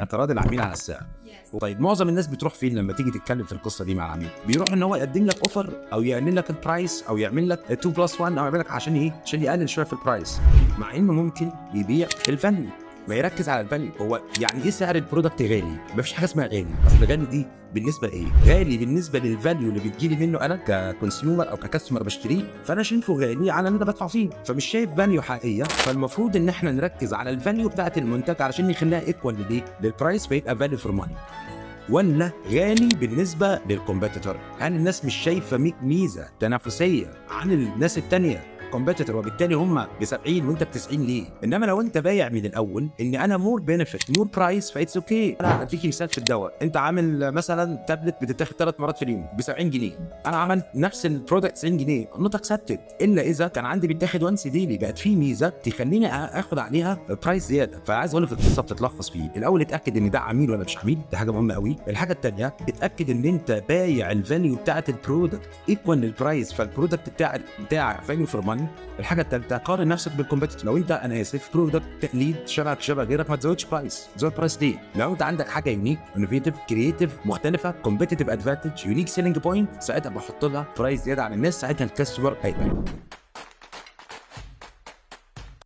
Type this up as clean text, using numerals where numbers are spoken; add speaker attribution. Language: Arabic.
Speaker 1: اعتراض العميل على السعر. طيب معظم الناس بتروح فين لما تيجي تتكلم في القصه دي مع العميل؟ بيروح ان هو يقدم لك اوفر او يقلل لك البرايس او يعمل لك 2+1 او يعمل لك عشان ايه؟ عشان يقلل شويه في البرايس، مع انه ممكن يبيع الفاليو. ما يركز على الفاليو. هو يعني ايه سعر البرودكت غالي؟ مفيش حاجه اسمها غالي. اصل غالي دي بالنسبه لايه؟ غالي بالنسبه للفاليو اللي بتجيلي منه انا ككونسيومر او ككاستمر بشتريه، فانا شايفه غالي على اللي انا بدفع فيه، فمش شايف فاليو حقيقيه. فالمفروض ان احنا نركز على الفاليو بتاعه المنتج علشان نخليها ايكوال للبرايس، فيبقى فاليو فور ماني. ولا غالي بالنسبه للكومبيتيتور؟ هل الناس مش شايفه ميزه تنافسيه عن الناس الثانيه كومبيتيتور، وبالتالي هم ب70 وانت ب90 ليه؟ انما لو انت بايع من الاول ان انا مور بينفيت مور برايس فايتس اوكي. انا هديك مثال في الدواء، انت عامل مثلا تابلت بتتاخد 3 مرات في اليوم ب70 جنيه، انا عملت نفس البرودكت 90 جنيه، نوت اكسبتد الا اذا كان عندي بيتاخد وانس ديلي، بقت في ميزه تخليني اخد عليها برايس زياده. فعايز اقول لك القصه بتتلخص فيه الاول اتاكد ان ده عميل ولا مش عميل، دي حاجه مهمه قوي. الحاجه الثانيه اتاكد ان انت بايع الفاليو بتاعه البرودكت ايكوال للبرايس، فالبرودكت بتاع فاليو فور ماني. الحاجه الثالثه قارن نفسك بالكومبيتيتور. لو انت انا اسف برودكت تقليد شبه غيرك، ما تزودش برايس. زود برايس ليه؟ لو انت عندك حاجه يونيك انوفيتيف كرييتيف مختلفه كومبيتيتيف ادفانتج يونيك سيلينج بوينت، ساعتها بحط لها برايس زياده عن الناس، ساعتها الكاستمر هيبقى